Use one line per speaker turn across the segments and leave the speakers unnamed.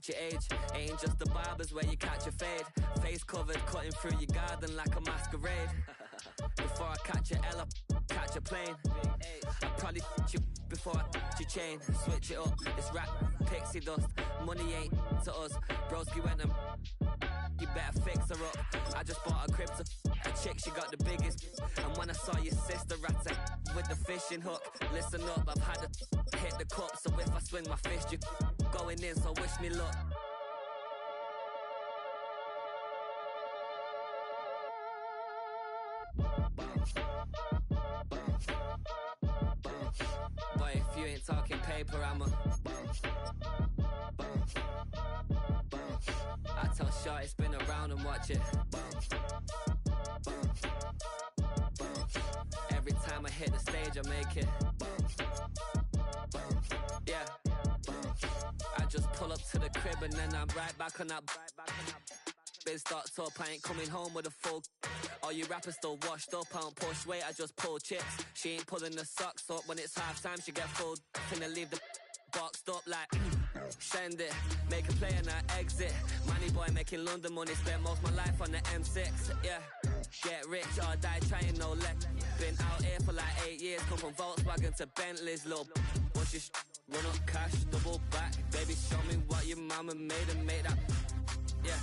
catch your age. Ain't just the barbers where you catch a fade. Face covered, cutting through your garden like a masquerade. Before I catch a L, catch a plane. I probably you before I your chain. Switch it up, it's rap, pixie dust. Money ain't to us. Broski went and you better fix her up. I just bought a crib to a chick, she got the biggest. And when I saw your sister at with the fishing hook, listen up, I've had to hit the cup. So if I swing my fist, you going in, so wish me luck. Boy, if you ain't talking paper, I'm a I tell Shorty spin around and watch it. Every time I hit the stage, I make it. Yeah. I just pull up to the crib and then I'm right back on that. Biz starts up, I ain't coming home with a full. All you rappers still washed up, I don't push weight, I just pull chips. She ain't pulling the socks up, when it's half time she get full. Finna leave the boxed up like send it, make a play and I exit. Money boy making London money, spent most of my life on the M6. Yeah, get rich or die trying, no let. Been out here for like 8 years, come from Volkswagen to Bentley's, little. What's your run up cash, double back. Baby, show me what your mama made and make that. Yeah,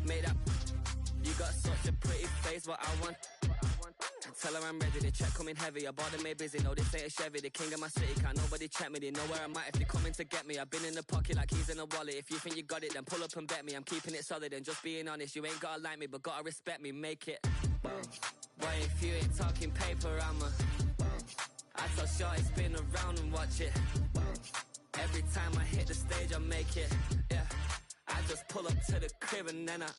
made that. You got such a pretty face, what I want. Tell her I'm ready, the check coming heavy. I bought them made busy, no this ain't a Chevy. The king of my city, can't nobody check me. They know where I'm at if they coming to get me. I've been in the pocket like keys in a wallet. If you think you got it, then pull up and bet me. I'm keeping it solid and just being honest. You ain't gotta like me, but gotta respect me, make it. Boy, if you ain't talking paper, I'm a I tell Shorty spin around and watch it. Every time I hit the stage, I make it. Yeah, I just pull up to the crib and then I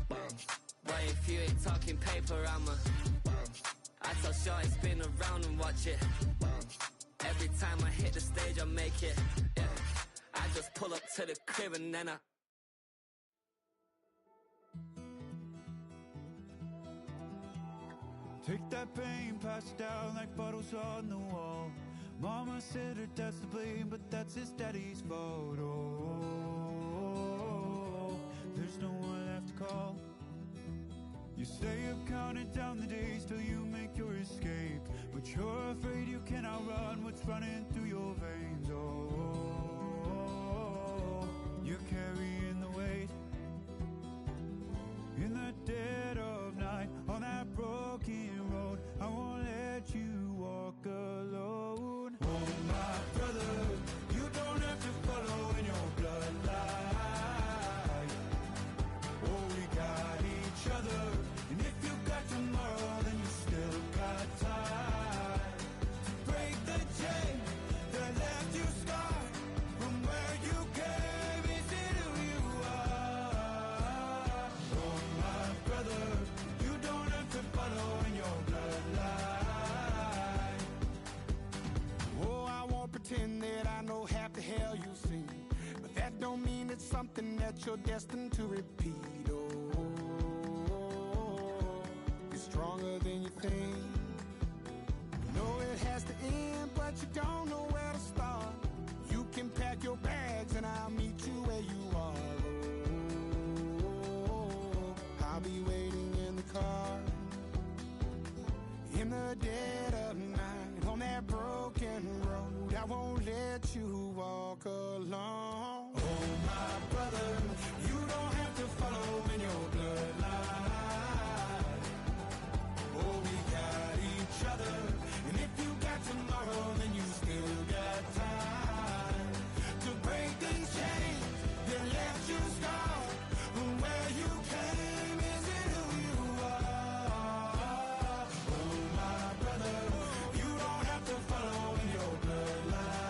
Boy, if you ain't talking paper, I'm a I tell Shorty spin around and watch it. Every time I hit the stage, I make it. Yeah, I just pull up to the crib and then I
take that pain, pass it down like photos on the wall. Mama said her dad's to blame, but that's his daddy's fault. Oh, there's no one left to call. You stay up counting down the days till you make your escape, but you're afraid you cannot run what's running through your veins. Oh, you're carrying the weight in the dead of night on that broken road. I won't let you walk alone. Oh, my brother, you don't have to follow in your bloodline. Oh, we got each other. And if you got tomorrow, then you still got time to break the chain that left you scarred from where you came into who you are. Oh, my brother, you don't have to follow in your bloodline. Oh, I won't pretend that I know half the hell you've seen, but that don't mean it's something that you're destined to repeat. Stronger than you think. You know it has to end, but you don't know where to start. You can pack your bags and I'll meet you where you are. Oh, I'll be waiting in the car in the dead of night on that broken road. I won't let you walk alone. Oh, my brother, you don't have to follow in your bloodline. And if you got tomorrow, then you still got time to break these chains that left you scarred from where you came. Is it who you are? Oh, my brother, you don't have to follow in your bloodline.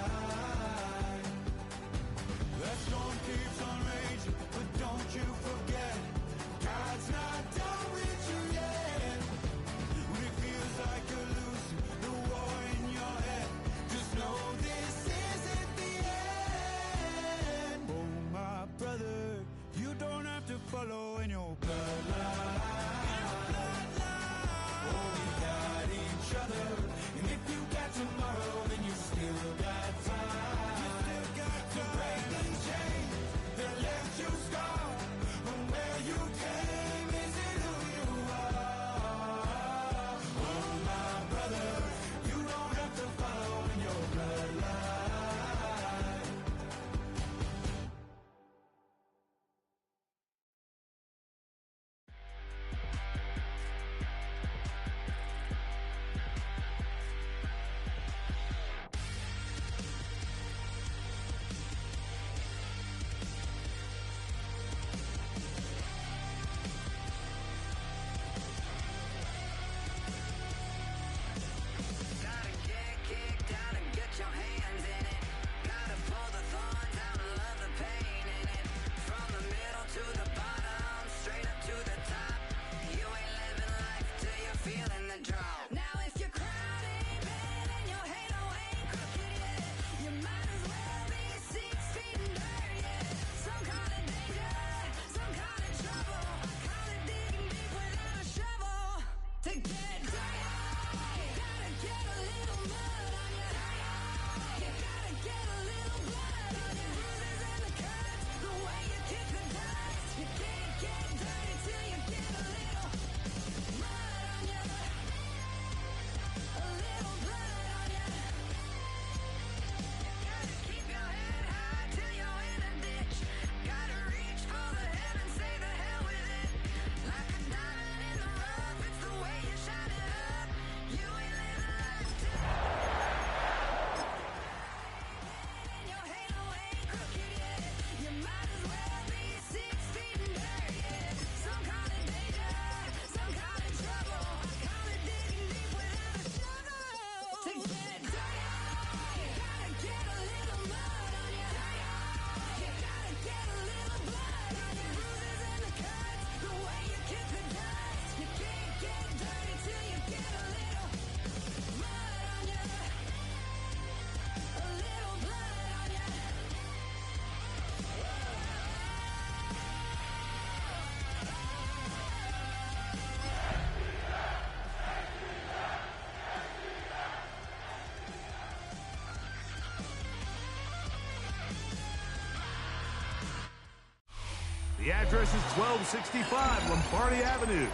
The address is 1265 Lombardi Avenue.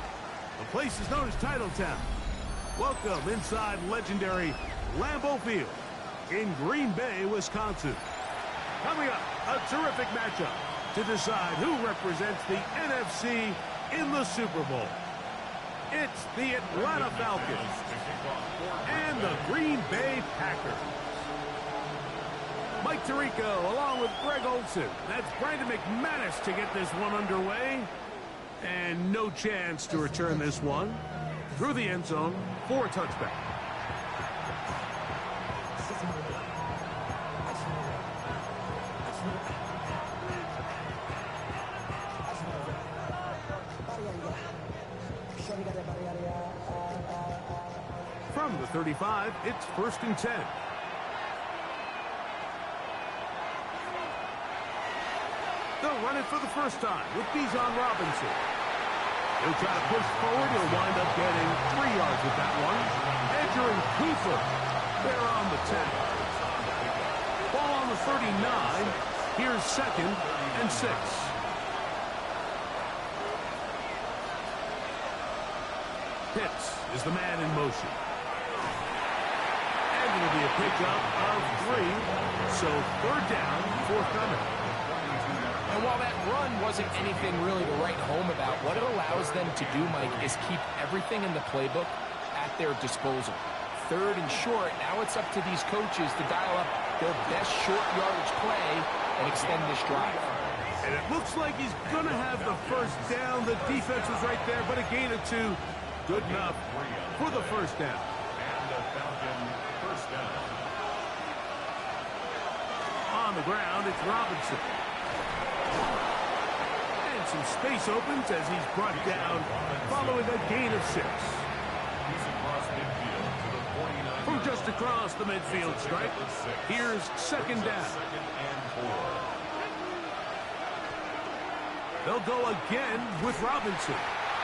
The place is known as Titletown. Welcome inside legendary Lambeau Field in Green Bay, Wisconsin. Coming up, a terrific matchup to decide who represents the NFC in the Super Bowl. It's the Atlanta Falcons and the Green Bay Packers. Mike Tirico along with Greg Olson. That's Brandon McManus to get this one underway. And no chance to return this one through the end zone for a touchback. From the 35, it's 1st and 10. They'll run it for the first time with Bijan Robinson. He'll try to push forward. He'll wind up getting 3 yards with that one. Edger and Cooper, they're on the 10. Ball on the 39. Here's 2nd and 6. Pitts is the man in motion. And it'll be a pickup of 3. So 3rd down, forthcoming.
And while that run wasn't anything really to write home about, what it allows them to do, Mike, is keep everything in the playbook at their disposal. 3rd and short, now it's up to these coaches to dial up their best short yardage play and extend this drive.
And it looks like he's going to have the first down. The defense was right there, but a gain of 2. Good enough for the first down.
And the Falcon first down.
On the ground, it's Robinson. And some space opens as he's brought down following a gain of 6.
He's across midfield to the 49.
From just across the midfield stripe, here's 2nd down.
2nd and 4.
They'll go again with Robinson.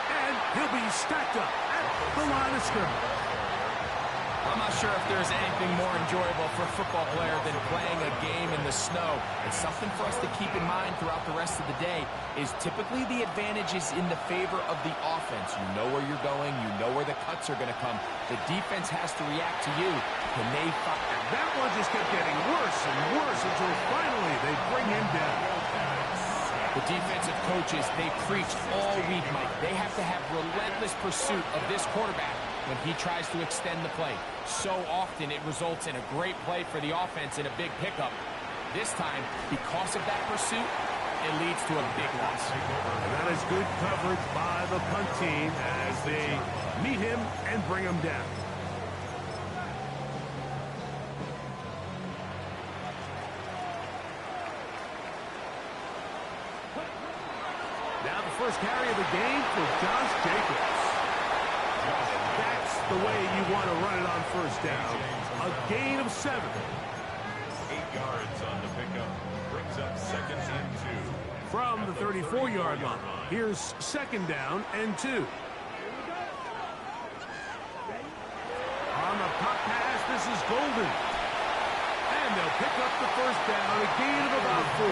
And he'll be stacked up at the line of scrimmage.
I'm not sure if there's anything more enjoyable for a football player than playing a game in the snow. And something for us to keep in mind throughout the rest of the day is typically the advantage is in the favor of the offense. You know where you're going. You know where the cuts are going to come. The defense has to react to you. Can they fight?
That one just kept getting worse and worse until finally they bring him down.
The defensive coaches, they preach all week, Mike. They have to have relentless pursuit of this quarterback when he tries to extend the play. So often it results in a great play for the offense and a big pickup. This time, because of that pursuit, it leads to a big loss.
And that is good coverage by the punt team as they meet him and bring him down. Now the first carry of the game for Josh Jacobs. That's the way you want to run it on first down. A gain of 7.
8 yards on the pickup. Brings up 2nd and 2.
From the 34-yard line, here's 2nd down and 2. On the pop pass, this is Golden. And they'll pick up the first down, a gain of about 4.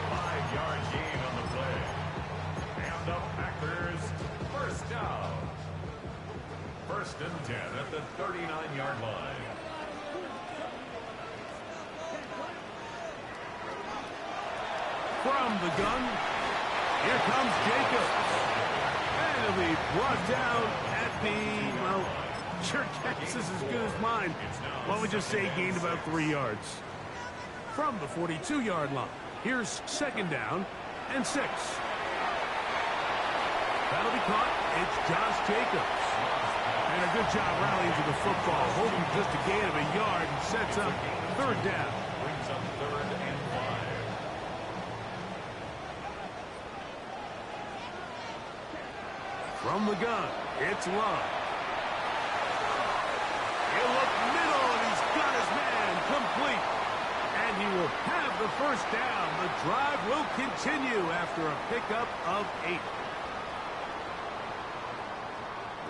5-yard gain on the play. And the Packers first down. 1st and 10 at the 39-yard line.
From the gun, here comes Jacobs. And he'll be brought down at the, well, your guess is as good as mine. Why don't we just say gained about 3 yards. From the 42-yard line, here's 2nd down and 6. That'll be caught. It's Josh Jacobs. And a good job rallying to the football, holding just a gain of a yard and sets up 3rd down.
Brings up 3rd and 5.
From the gun, it's Love. He'll look middle, and he's got his man complete. And he will have the first down. The drive will continue after a pickup of 8.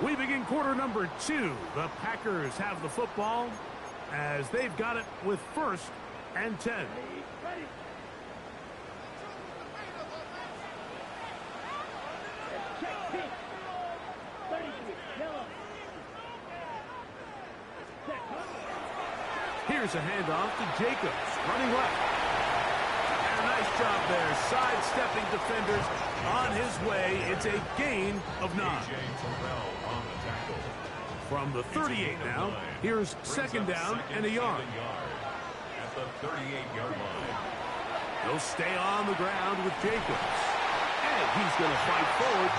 We begin quarter number 2. The Packers have the football as they've got it with 1st and 10. Here's a handoff to Jacobs, running left. And a nice job there, sidestepping defenders on his way. It's a gain of 9. From the 38 now, here's second down and a yard.
At the 38-yard line.
He'll stay on the ground with Jacobs. And he's going to fight forward.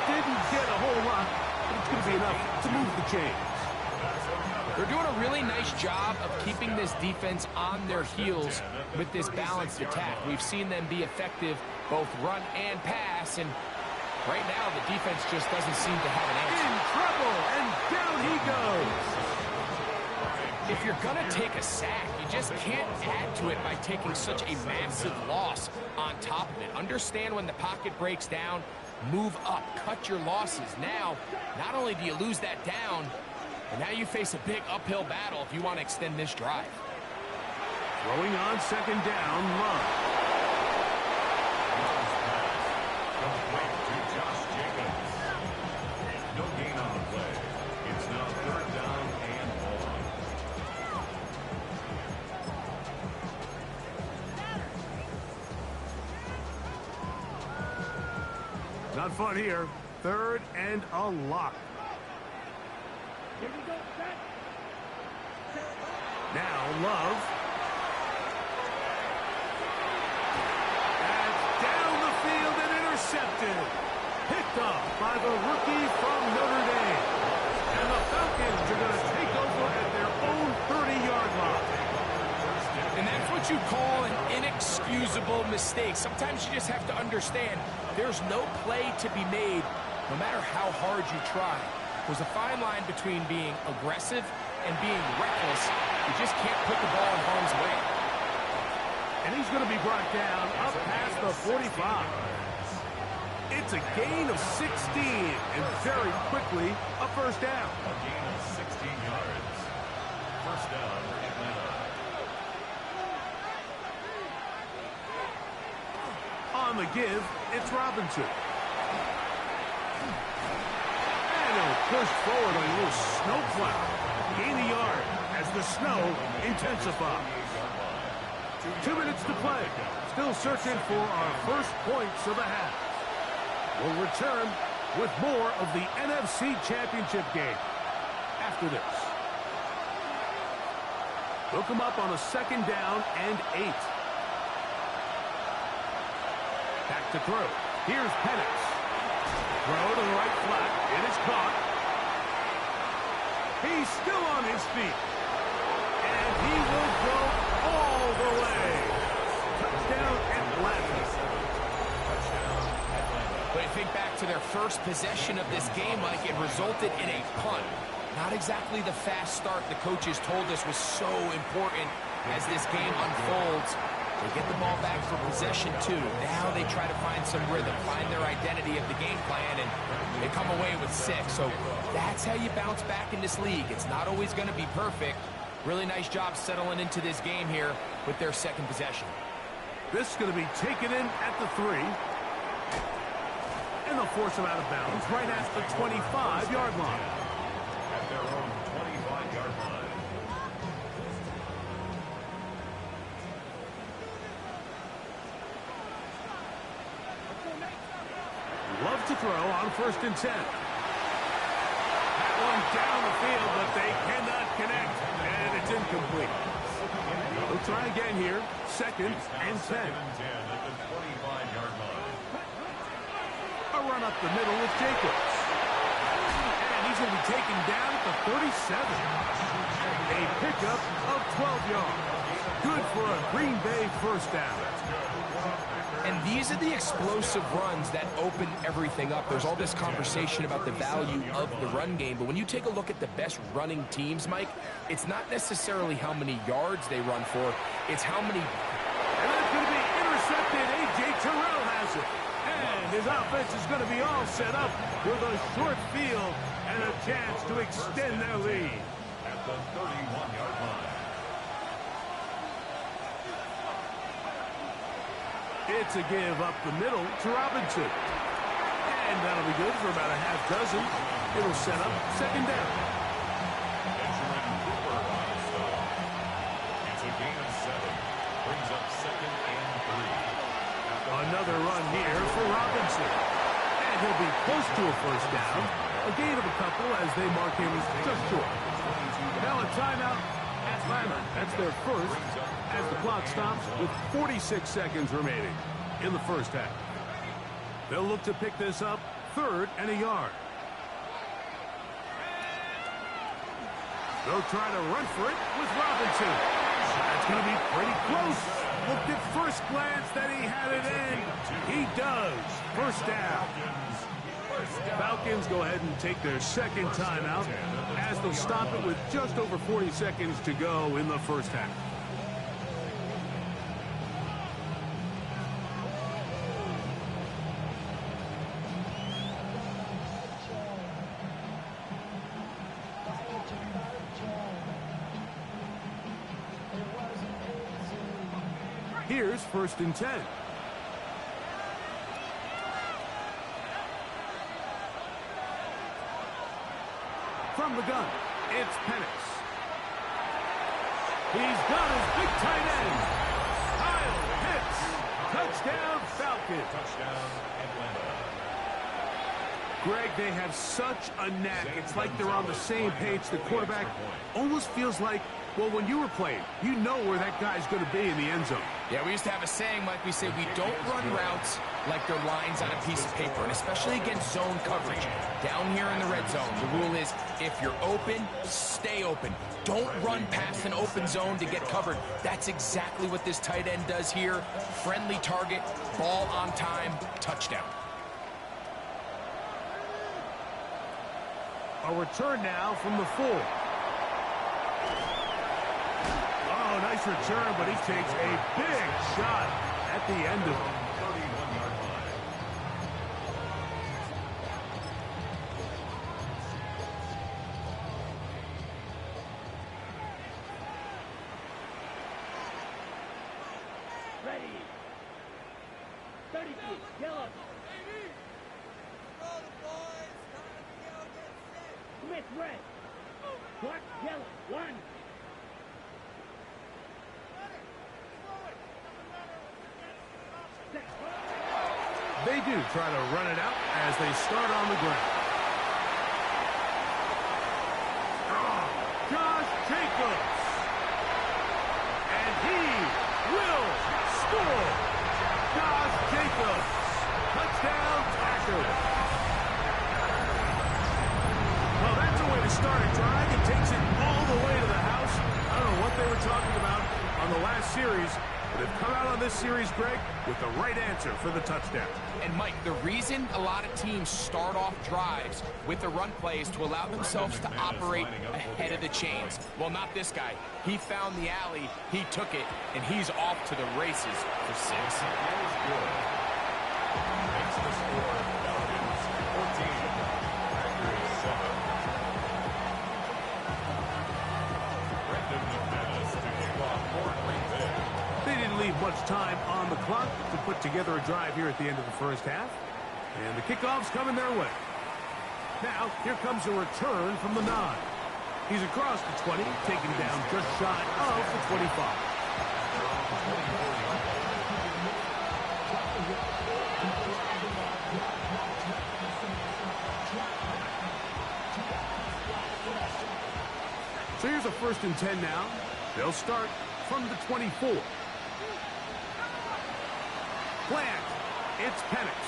Didn't get a whole lot, but it's going to be enough to move the chains.
They're doing a really nice job of keeping this defense on their heels with this balanced attack. We've seen them be effective both run and pass, and right now the defense just doesn't seem to have an answer.
In trouble, and down he goes.
If you're going to take a sack, you just can't add to it by taking such a massive loss on top of it. Understand when the pocket breaks down, move up, cut your losses. Now, not only do you lose that down, but now you face a big uphill battle if you want to extend this drive.
Throwing on second down, Love.
Complete to Josh Jacobs. No gain on the play. It's now third down and long.
Not fun here. Third and a lot. Now Love. That's down the field and intercepted. Picked up by the rookie from Notre Dame. And the Falcons are going to take over at their own 30-yard line.
And that's what you call an inexcusable mistake. Sometimes you just have to understand there's no play to be made no matter how hard you try. There's a fine line between being aggressive and being reckless. You just can't put the ball in harm's way.
And he's going to be brought down up past the 45. It's a gain of 16, and very quickly, a first down.
A gain of 16 yards. First down, Atlanta.
On the give, it's Robinson. And he'll push forward on a little snowplow. Gain a yard as the snow intensifies. 2 minutes to play. Still searching for our first points of the half. We'll return with more of the NFC Championship game after this. They'll come up on a second down and 8. Back to throw. Here's Penix. Throw to the right flat. It is caught. He's still on his feet. And he will go all the way. Touchdown Atlanta.
But I think back to their first possession of this game, Mike, it resulted in a punt. Not exactly the fast start the coaches told us was so important as this game unfolds. They get the ball back for possession two. Now they try to find some rhythm, find their identity of the game plan, and they come away with 6. So that's how you bounce back in this league. It's not always going to be perfect. Really nice job settling into this game here with their second possession.
This is going to be taken in at the 3. And they'll force him out of bounds right at the 25-yard line.
At their own 25-yard line.
Love to throw on first and 10. That one down the field, but they cannot connect, and it's incomplete. They'll try again here. Second and 10.
Second and 10 at the 25-yard line.
A run up the middle with Jacobs. And he's going to be taken down at the 37. A pickup of 12 yards. Good for a Green Bay first down.
And these are the explosive runs that open everything up. There's all this conversation about the value of the run game, but when you take a look at the best running teams, Mike, it's not necessarily how many yards they run for, it's how many...
And that's going to be intercepted. A.J. Terrell has it. And his offense is going to be all set up with a short field and a chance to extend their lead.
At the 31-yard line.
It's a give up the middle to Robinson. And that'll be good for about a half dozen. It'll set up second down. he'll be close to a first down. A gain of a couple as they mark him just short. Now a timeout. Atlanta, that's their first, as the clock stops with 46 seconds remaining in the first half. They'll look to pick this up 3rd and a yard. They'll try to run for it with Robinson. That's going to be pretty close. Looked at first glance that he had it in. He does. First down. Falcons go ahead and take their second timeout as they'll stop it with just over 40 seconds to go in the first half. Here's 1st and 10. From the gun, it's Penix. He's got his big tight end. Kyle Pitts. Touchdown, Falcons.
Touchdown, Atlanta.
Greg, they have such a knack. It's like they're on the same page. The quarterback almost feels like, well, when you were playing, you know where that guy's going to be in the end zone.
Yeah, we used to have a saying, Mike, we say we don't run routes like they're lines on a piece of paper, and especially against zone coverage. Down here in the red zone, the rule is if you're open, stay open. Don't run past an open zone to get covered. That's exactly what this tight end does here. Friendly target, ball on time, touchdown.
A return now from the 4. Oh, nice return, but he takes a big shot at the end of it.
31-yard line.
Ready. 30 feet. Yellow. Smith, red. Clark, yellow. 1.
They do try to run it out as they start on the ground. Oh, Josh Jacobs. And he will score. Josh Jacobs. Touchdown, Packers. Well, that's a way to start a drive. It takes it all the way to the house. I don't know what they were talking about on the last series, but they've come out on this series, Greg, with the right answer for the touchdown.
And, Mike, the reason a lot of teams start off drives with the run play is to allow themselves to operate ahead of the chains. Well, not this guy. He found the alley, he took it, and he's off to the races for 6.
Makes the score Falcons 14. Packers 7. Brendan McManus to kick off for Green Bay.
They didn't leave much time on the clock to put together a drive here at the end of the first half. And the kickoff's coming their way. Now, here comes a return from the 9. He's across the 20, taken down just shy of the 25. So here's a 1st and 10 now. They'll start from the 24. Plant. It's Penix.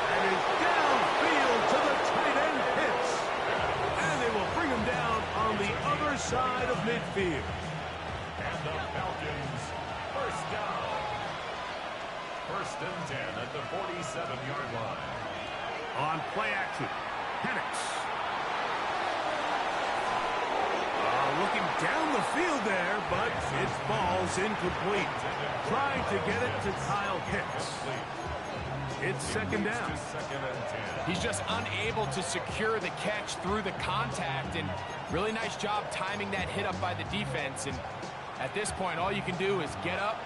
And it's downfield to the tight end Pitts. And they will bring him down on the other side of midfield.
And the Falcons, first down. 1st and 10 at the 47-yard line.
On play action, Penix. Looking down the field there, but his ball's incomplete. Trying to get it to Kyle Pitts. It's 2nd down.
He's just unable to secure the catch through the contact, and really nice job timing that hit up by the defense. And at this point, all you can do is get up,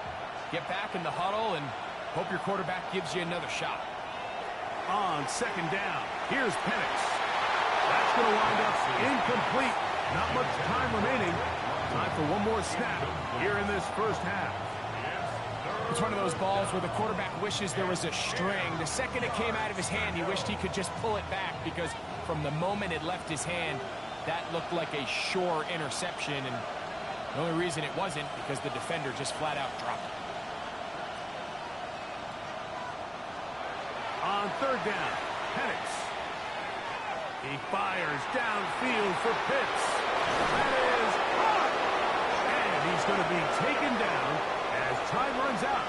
get back in the huddle, and hope your quarterback gives you another shot.
On 2nd down, here's Penix. That's going to wind up incomplete. Not much time remaining. Time for one more snap here in this first half.
It's one of those balls where the quarterback wishes there was a string. The second it came out of his hand, he wished he could just pull it back, because from the moment it left his hand, that looked like a sure interception, and the only reason it wasn't because the defender just flat out dropped it.
On third down, Penix. He fires downfield for Pitts. That is caught. And he's going to be taken down as time runs out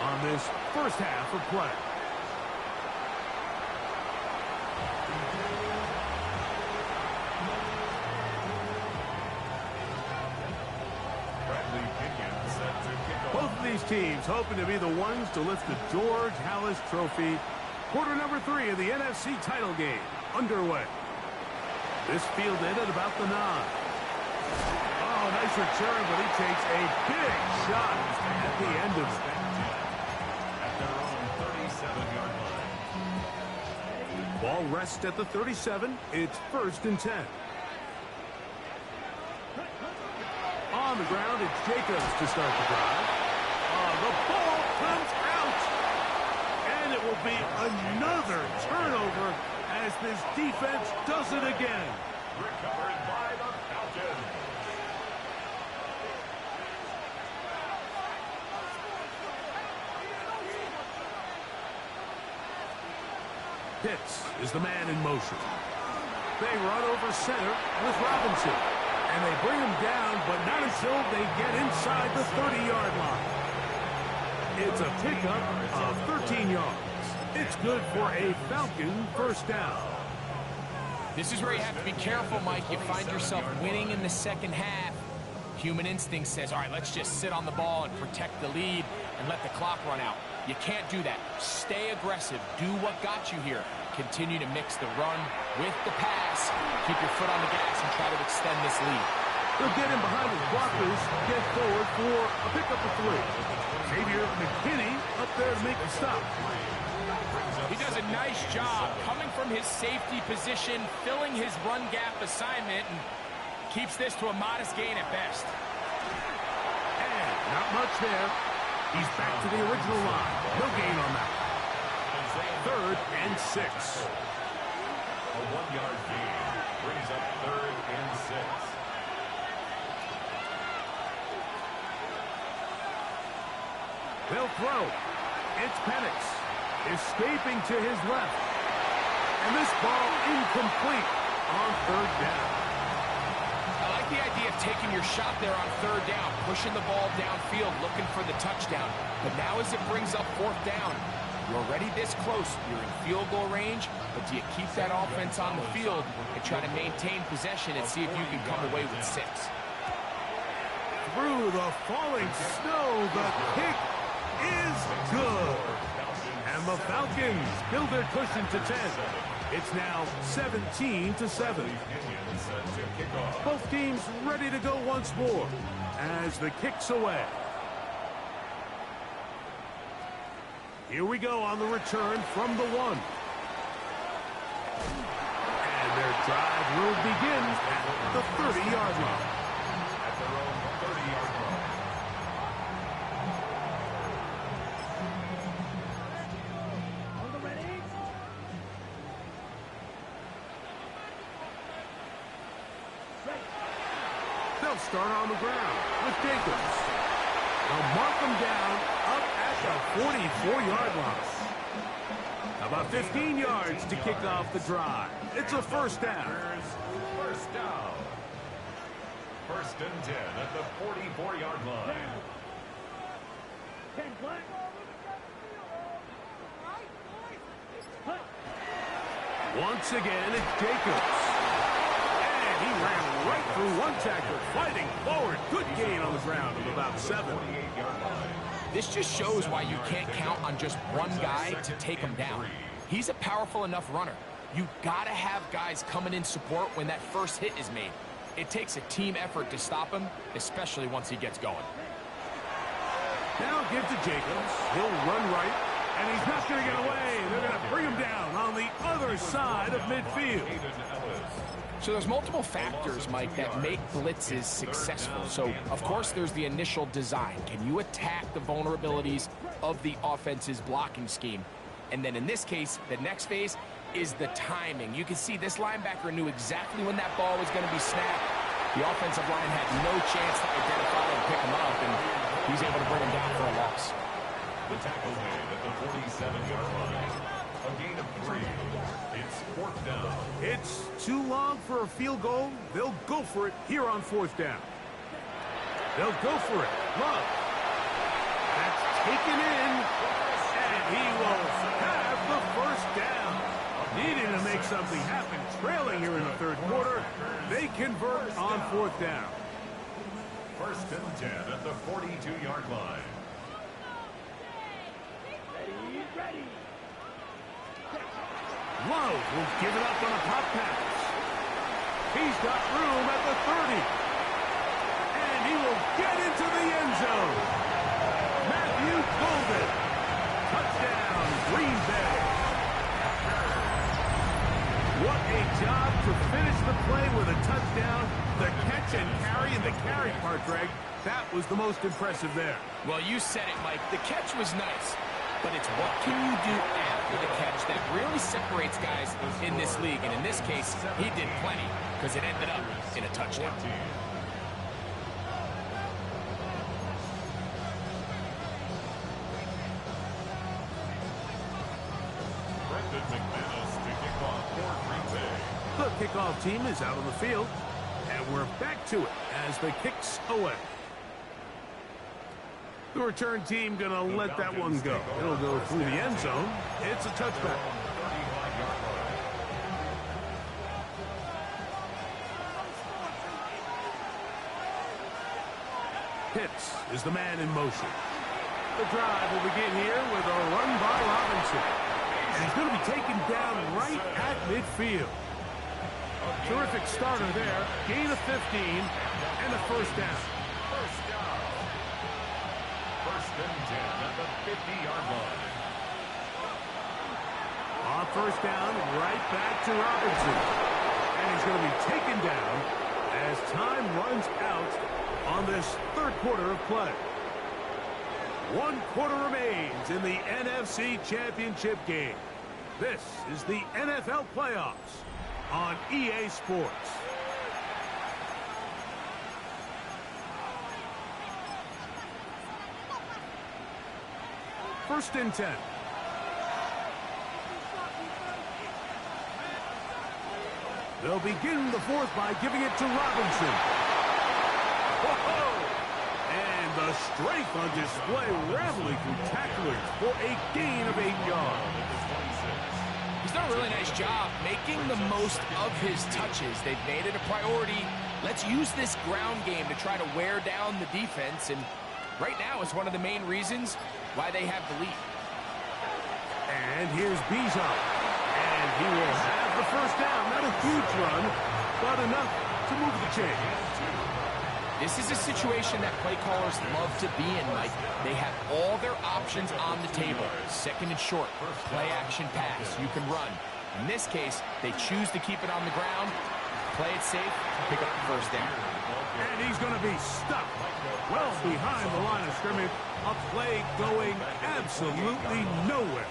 on this first half of play. Both of these teams hoping to be the ones to lift the George Halas Trophy. Quarter number 3 of the NFC title game underway. This fielded at about the 9. Oh, nice return, but he takes a big shot at the end of it.
At their own 37-yard line.
Ball rests at the 37. It's 1st and 10. On the ground, it's Jacobs to start the drive. The ball comes out. And it will be another turnover as this defense does it again.
Recovered by the Falcons.
Pitts is the man in motion. They run over center with Robinson. And they bring him down, but not until they get inside the 30-yard line. It's a pickup of 13 yards. It's good for a Falcon first down.
This is where you have to be careful, Mike. You find yourself winning in the second half. Human instinct says, all right, let's just sit on the ball and protect the lead and let the clock run out. You can't do that. Stay aggressive. Do what got you here. Continue to mix the run with the pass. Keep your foot on the gas and try to extend this lead.
They'll get in behind his blockers, get forward for a pickup of 3. Xavier McKinney up there to make the stop.
He does a nice job coming from his safety position, filling his run gap assignment, and keeps this to a modest gain at best.
And not much there. He's back to the original line. No gain on that. 3rd and 6.
A 1-yard gain brings up 3rd and 6.
They'll throw. It's Penix. Escaping to his left. And this ball incomplete on 3rd down.
I like the idea of taking your shot there on 3rd down, pushing the ball downfield, looking for the touchdown. But now as it brings up 4th down, you're already this close. You're in field goal range, but do you keep that offense on the field and try to maintain possession and see if you can come away with 6?
Through the falling snow, the kick is good. And the Falcons build their cushion to 10. It's now 17-7. Both teams ready to go once more as the kick's away. Here we go on the return from the 1. And their drive will begin at the 30-yard line.
At their own 30-yard line.
On the ready. Right.
They'll start on the ground with Jacobs. They'll mark them down up at the 44-yard line. About 15 yards to kick off the drive. It's a first down.
First down. 1st and 10 at the 44-yard line.
10 black. Hut.
Once again, it's Jacobs. And he ran right through one tackler, fighting forward. Good gain on the ground of about 7.
48-yard line.
This just shows why you can't count on just one guy to take him down. He's a powerful enough runner. You gotta have guys coming in support when that first hit is made. It takes a team effort to stop him, especially once he gets going.
Now give to Jacobs. He'll run right, and he's not going to get away. They're going to bring him down on the other side of midfield.
Hayden Ellis.
So there's multiple factors, Mike, that make blitzes successful. So, of course, there's the initial design. Can you attack the vulnerabilities of the offense's blocking scheme? And then in this case, the next phase is the timing. You can see this linebacker knew exactly when that ball was going to be snapped. The offensive line had no chance to identify and pick him up, and he's able to bring him down for a loss.
The tackle made at the 47-yard line. A gain of 3. It's 4th down.
It's too long for a field goal. They'll go for it here on 4th down. They'll go for it. Love. That's taken in, and he will have the 1st down. Needing to make something happen, trailing here in the 3rd quarter. They convert on 4th down.
1st and 10 at the 42-yard line.
Ready.
Love will give it up on a pop pass. He's got room at the 30. And he will get into the end zone. Matthew Golden. Touchdown, Green Bay. What a job to finish the play with a touchdown. The catch and carry, and the carry part, Greg, that was the most impressive there.
Well, you said it, Mike. The catch was nice. But it's what can you do after the catch that really separates guys in this league. And in this case, he did plenty because it ended up in a touchdown.
Brendan McManus to kick off for Green Bay.
The kickoff team is out on the field, and we're back to it as the kick's away. The return team going to let that one go. It'll go through the end zone. It's a touchback. Pitts is the man in motion. The drive will begin here with a run by Robinson. And he's going to be taken down right at midfield. Terrific starter there. Gain of 15 and a 1st down.
1st and 10 at the 50-yard line.
On 1st down, right back to Robinson. And he's going to be taken down as time runs out on this 3rd quarter of play. 1 quarter remains in the NFC Championship game. This is the NFL playoffs on EA Sports. First and 10. They'll begin the 4th by giving it to Robinson. Whoa! And the strength on display, rambling through tacklers for a gain of 8 yards.
He's done a really nice job making the most of his touches. They've made it a priority. Let's use this ground game to try to wear down the defense, and right now it's one of the main reasons why they have the lead.
And here's Bijan. And he will have the 1st down. Not a huge run, but enough to move the chains.
This is a situation that play callers love to be in, Mike. They have all their options on the table. 2nd and short, play action pass. You can run. In this case, they choose to keep it on the ground, play it safe, pick up the 1st down.
And he's going to be stuck well behind the line of scrimmage. A play going absolutely nowhere.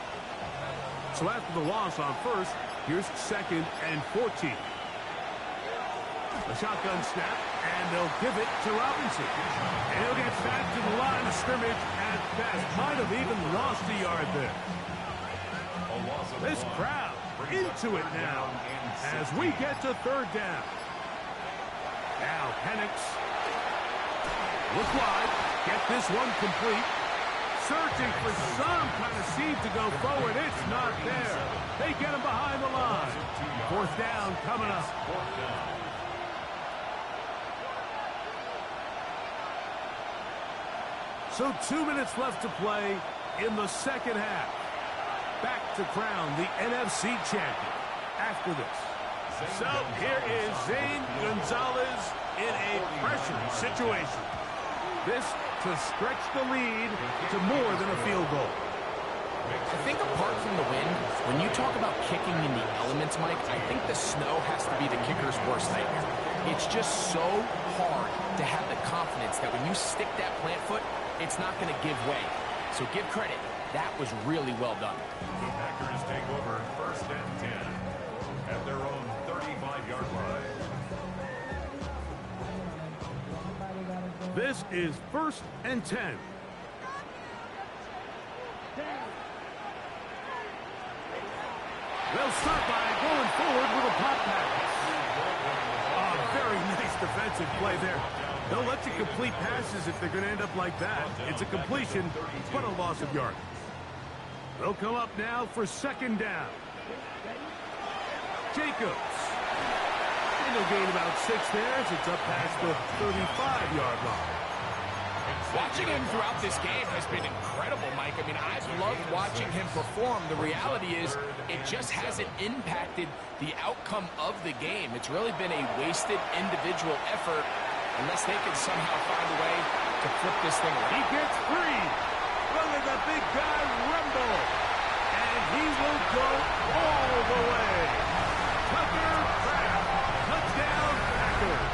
So after the loss on 1st, here's 2nd and 14. A shotgun snap, and they'll give it to Robinson. And he'll get back to the line of scrimmage at best. Might have even lost a yard there. This crowd into it now as we get to 3rd down. Now Penix. Look wide. Get this one complete. Searching for some kind of seed to go forward. It's not there. They get him behind the line. 4th down coming up. So 2 minutes left to play in the 2nd half. Back to crown the NFC champion after this. So here is Zane Gonzalez in a pressure situation. This to stretch the lead to more than a field goal.
I think apart from the wind, when you talk about kicking in the elements, Mike, I think the snow has to be the kicker's worst nightmare. It's just so hard to have the confidence that when you stick that plant foot, it's not going to give way. So give credit. That was really well done.
The Packers take over 1st and 10 at their own 35-yard line.
This is 1st and 10. They'll start by going forward with a pop pass. Very nice defensive play there. They'll let you complete passes if they're going to end up like that. It's a completion, but a loss of yardage. They'll come up now for 2nd down. Jacobs. And they'll gain about 6 there as it's up past the 35-yard line.
Watching him throughout this game has been incredible, Mike. I mean, I've loved watching him perform. The reality is it just hasn't impacted the outcome of the game. It's really been a wasted individual effort unless they can somehow find a way to flip this thing around.
He gets free. Look at the big guy rumble. And he will go all the way. Tucker Kraft. Touchdown, Packers.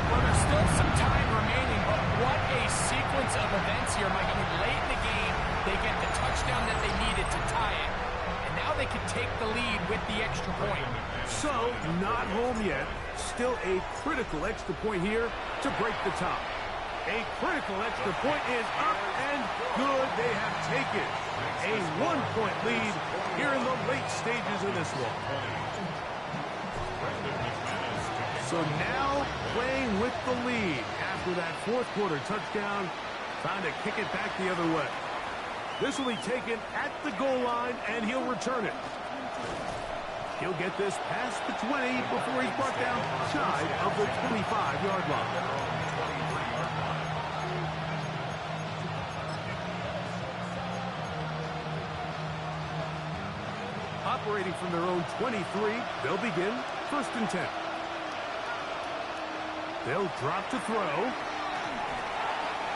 Well, there's still some time remaining, but what a sequence of events here, Mike. I mean, late in the game, they get the touchdown that they needed to tie it. And now they can take the lead with the extra point.
So, not home yet. Still a critical extra point here to break the tie. A critical extra point is up and good. They have taken a 1-point lead here in the late stages of this one. So now playing with the lead after that 4th quarter touchdown, trying to kick it back the other way. This will be taken at the goal line, and he'll return it. He'll get this past the 20 before he's brought down shy of the 25-yard line. Operating from their own 23, they'll begin 1st and 10. They'll drop to throw.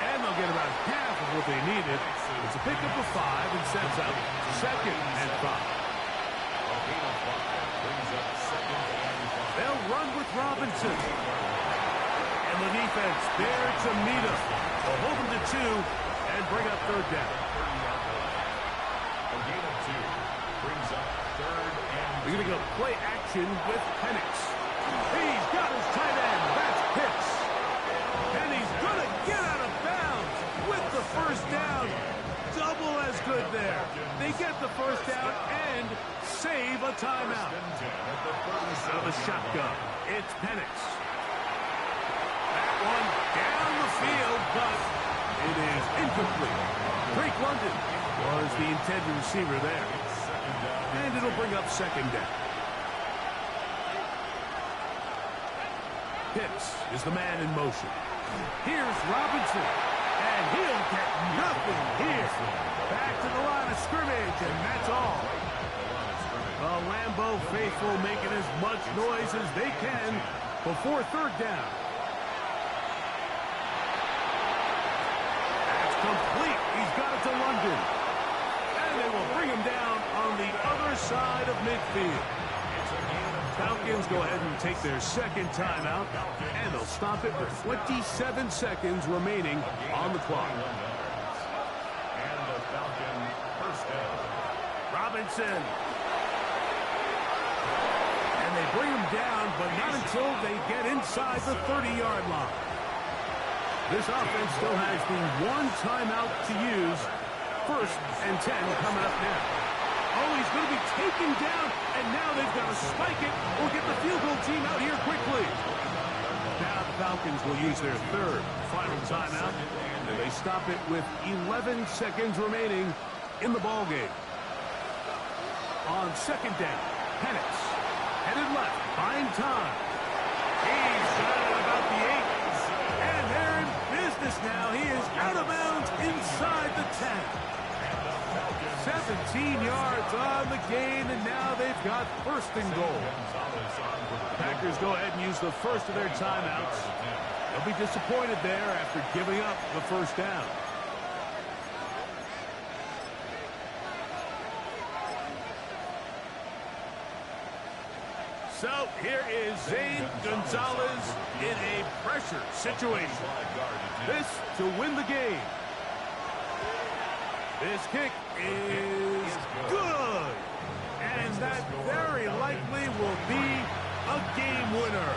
And they'll get about half of what they needed. It's a pickup of 5 and sets up 2nd and 5. They'll run with Robinson. And the defense there to meet him. They'll hold him to 2 and bring up 3rd down.
A gain of 2 brings up 3rd and
We're going to go play action with Penix. He's got his tight end. That's Pitts. And he's going to get out of bounds with the 1st down. Double as good there. They get the 1st down and save a timeout. Out of the shotgun, it's Penix. That one down the field, but it is incomplete. Drake London was the intended receiver there. And it'll bring up 2nd down. Pitts is the man in motion. Here's Robinson. And he'll get nothing here. Back to the line of scrimmage, and that's all. The Lambeau faithful making as much noise as they can before 3rd down. That's complete. He's got it to London. And they will bring him down on the other side of midfield. Falcons go ahead and take their 2nd timeout, and they'll stop it with 27 seconds remaining on the clock.
And the Falcon 1st down.
Robinson. And they bring him down, but not until they get inside the 30-yard line. This offense still has the 1 timeout to use. 1st and 10 coming up now. Oh, he's going to be taken down, and now they've got to spike it or get the field goal team out here quickly. Now the Falcons will use their 3rd final timeout, and they stop it with 11 seconds remaining in the ballgame. On 2nd down, Penix headed left, buying time. He's got it about the 8, and they're in business now. He is out of bounds inside the 10. 17 yards on the gain, and now they've got 1st and goal. Packers go ahead and use the 1st of their timeouts. They'll be disappointed there after giving up the 1st down. So here is Zane Gonzalez in a pressure situation. This to win the game. This kick is good. And that very likely will be a game winner.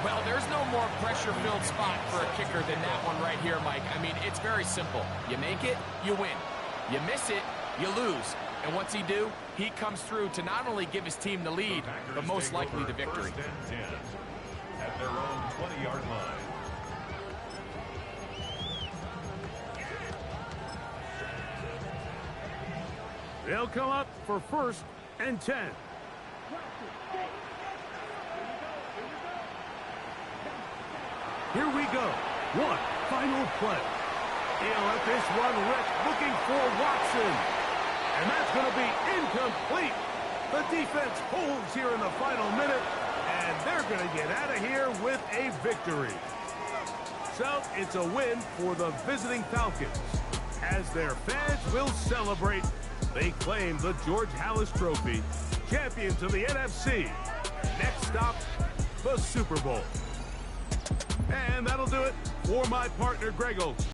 Well, there's no more pressure-filled spot for a kicker than that one right here, Mike. I mean, it's very simple. You make it, you win. You miss it, you lose. And what's he do? He comes through to not only give his team the lead, but most likely the victory.
First and 10 at their own 20-yard line.
They'll come up for first and 10. Here we go. One final play. He'll let this one rip, looking for Watson. And that's going to be incomplete. The defense holds here in the final minute, and they're going to get out of here with a victory. So it's a win for the visiting Falcons. As their fans will celebrate, they claim the George Halas Trophy, champions of the NFC. Next stop, the Super Bowl. And that'll do it for my partner, Greg Olson.